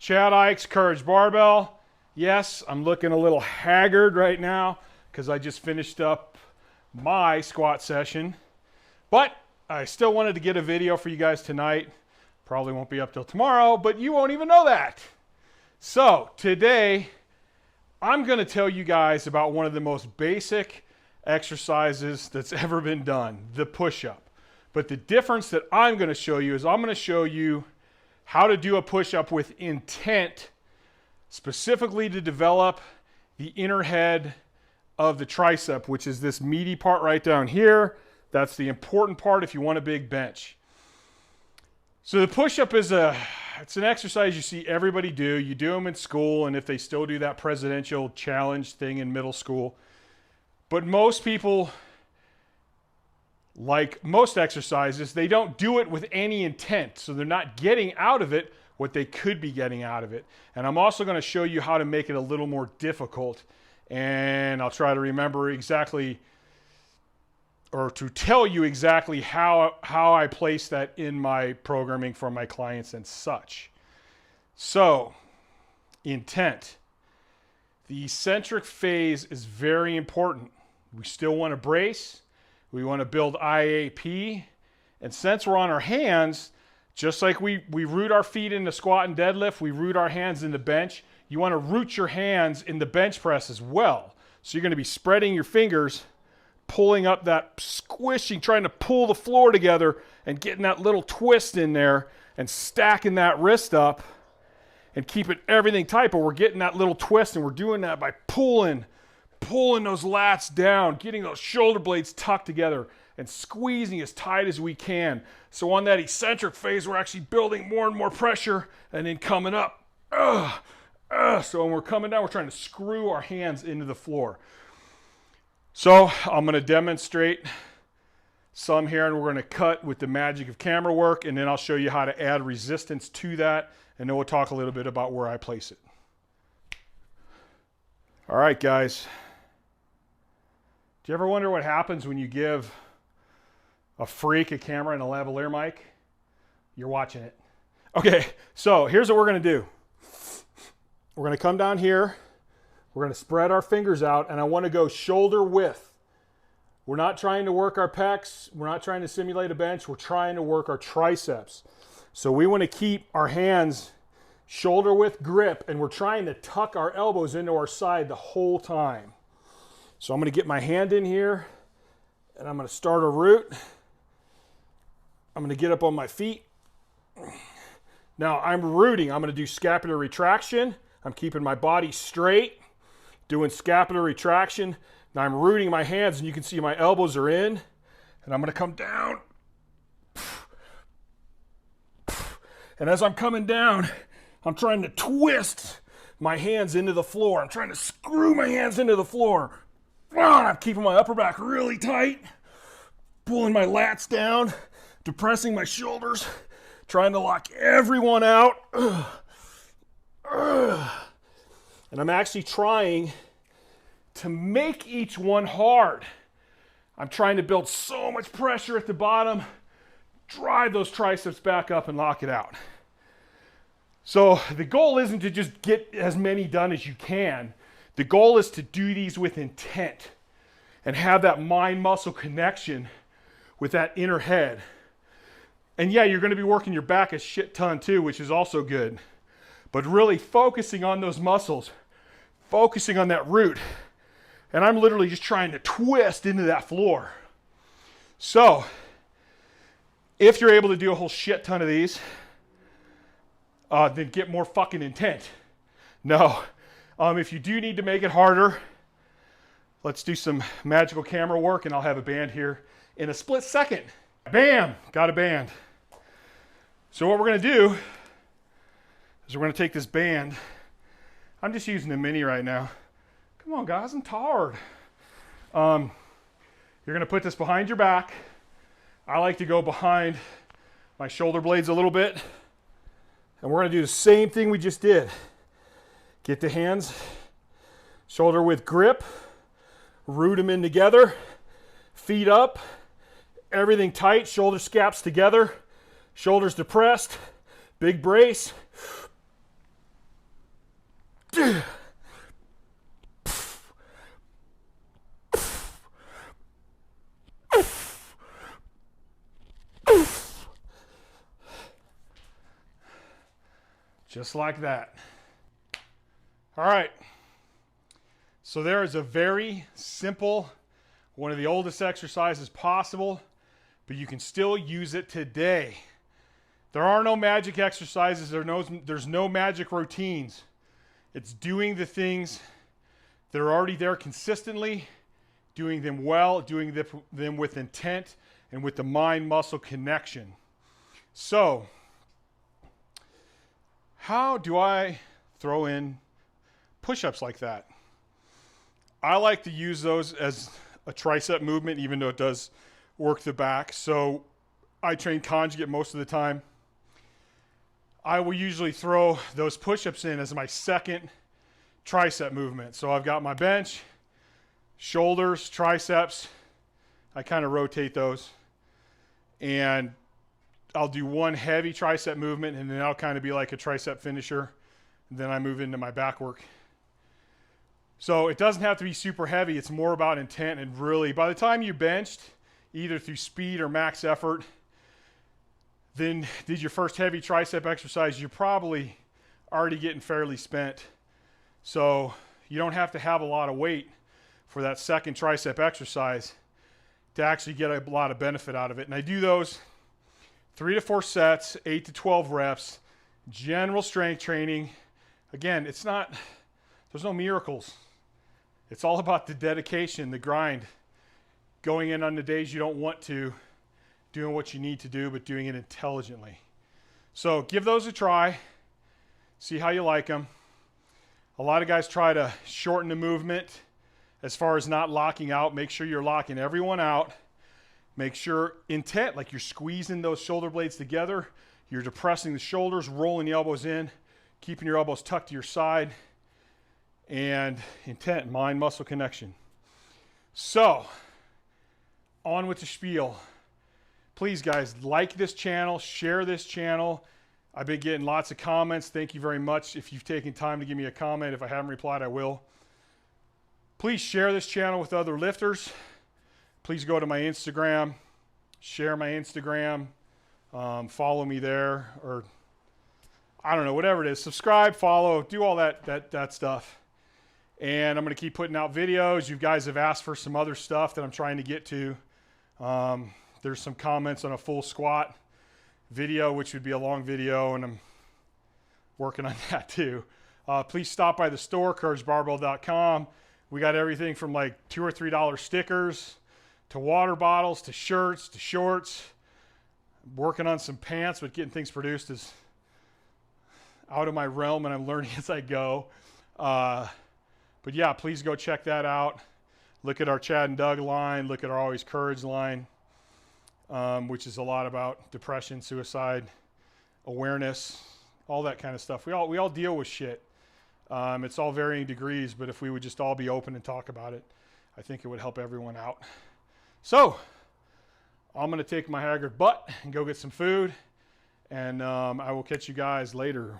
Chad Ike's Courage Barbell. Yes, I'm looking a little haggard right now because I just finished up my squat session. But I still wanted to get a video for you guys tonight. Probably won't be up till tomorrow, but you won't even know that. So today, I'm going to tell you guys about one of the most basic exercises that's ever been done, the push-up. But the difference that I'm going to show you is I'm going to show you how to do a push-up with intent, specifically to develop the inner head of the tricep, which is this meaty part right down here. That's the important part if you want a big bench. So the push-up is it's an exercise you see everybody do. You do them in school, and if they still do that presidential challenge thing in middle school. But most people, like most exercises, they don't do it with any intent. So they're not getting out of it what they could be getting out of it. And I'm also going to show you how to make it a little more difficult. And I'll try to remember exactly, or to tell you exactly how I place that in my programming for my clients and such. So, intent. The eccentric phase is very important. We still want to brace. We want to build IAP. And since we're on our hands, just like we root our feet in the squat and deadlift, we root our hands in the bench. You want to root your hands in the bench press as well. So you're going to be spreading your fingers, pulling up that, squishing, trying to pull the floor together and getting that little twist in there and stacking that wrist up and keeping everything tight. But we're getting that little twist, and we're doing that by pulling those lats down, getting those shoulder blades tucked together and squeezing as tight as we can. So on that eccentric phase, we're actually building more and more pressure and then coming up. So when we're coming down, we're trying to screw our hands into the floor. So I'm going to demonstrate some here, and we're going to cut with the magic of camera work, and then I'll show you how to add resistance to that, and then we'll talk a little bit about where I place it. All right, guys. Do you ever wonder what happens when you give a freak a camera and a lavalier mic? You're watching it. Okay, so here's what we're going to do. We're going to come down here. We're going to spread our fingers out, and I want to go shoulder width. We're not trying to work our pecs. We're not trying to simulate a bench. We're trying to work our triceps. So we want to keep our hands shoulder width grip, and we're trying to tuck our elbows into our side the whole time. So I'm going to get my hand in here, and I'm going to start a root. I'm going to get up on my feet. Now I'm rooting. I'm going to do scapular retraction. I'm keeping my body straight, doing scapular retraction. Now I'm rooting my hands, and you can see my elbows are in, and I'm going to come down. And as I'm coming down, I'm trying to twist my hands into the floor. I'm trying to screw my hands into the floor. I'm keeping my upper back really tight, pulling my lats down, depressing my shoulders, trying to lock everyone out. And I'm actually trying to make each one hard. I'm trying to build so much pressure at the bottom, drive those triceps back up and lock it out. So the goal isn't to just get as many done as you can. The goal is to do these with intent and have that mind-muscle connection with that inner head. And yeah, you're going to be working your back a shit ton too, which is also good. But really focusing on those muscles, focusing on that root. And I'm literally just trying to twist into that floor. So, if you're able to do a whole shit ton of these, then get more fucking intent. No. If you do need to make it harder, let's do some magical camera work, and I'll have a band here in a split second. Bam! Got a band. So what we're going to do is we're going to take this band. I'm just using a mini right now. Come on, guys, I'm tired. You're going to put this behind your back. I like to go behind my shoulder blades a little bit. And we're going to do the same thing we just did. Get the hands shoulder width grip, root them in together, feet up, everything tight, shoulder scaps together, shoulders depressed, big brace. Just like that. All right. So there is a very simple, one of the oldest exercises possible, but you can still use it today. There are no magic exercises. There's no magic routines. It's doing the things that are already there consistently, doing them well, doing them with intent, and with the mind-muscle connection. So, how do I throw in push-ups like that? I like to use those as a tricep movement, even though it does work the back. So I train conjugate most of the time. I will usually throw those push-ups in as my second tricep movement. So I've got my bench, shoulders, triceps. I kind of rotate those. And I'll do one heavy tricep movement, and then I'll kind of be like a tricep finisher. And then I move into my back work. So it doesn't have to be super heavy. It's more about intent, and really, by the time you benched, either through speed or max effort, then did your first heavy tricep exercise, you're probably already getting fairly spent. So you don't have to have a lot of weight for that second tricep exercise to actually get a lot of benefit out of it. And I do those 3 to 4 sets, 8 to 12 reps, general strength training. Again, there's no miracles. It's all about the dedication, the grind, going in on the days you don't want to, doing what you need to do, but doing it intelligently. So give those a try. See how you like them. A lot of guys try to shorten the movement as far as not locking out. Make sure you're locking everyone out. Make sure intent, like you're squeezing those shoulder blades together. You're depressing the shoulders, rolling the elbows in, keeping your elbows tucked to your side. And intent, mind-muscle connection. So, on with the spiel. Please, guys, like this channel, share this channel. I've been getting lots of comments. Thank you very much. If you've taken time to give me a comment, if I haven't replied, I will. Please share this channel with other lifters. Please go to my Instagram, share my Instagram, follow me there, or I don't know, whatever it is. Subscribe, follow, do all that stuff. And I'm going to keep putting out videos. You guys have asked for some other stuff that I'm trying to get to. There's some comments on a full squat video, which would be a long video, and I'm working on that too. Please stop by the store, couragebarbell.com. We got everything from like $2 or $3 stickers to water bottles to shirts to shorts. I'm working on some pants, but getting things produced is out of my realm, and I'm learning as I go. But yeah, please go check that out. Look at our Chad and Doug line. Look at our Always Courage line, which is a lot about depression, suicide, awareness, all that kind of stuff. We all deal with shit. It's all varying degrees, but if we would just all be open and talk about it, I think it would help everyone out. So I'm going to take my haggard butt and go get some food, and I will catch you guys later.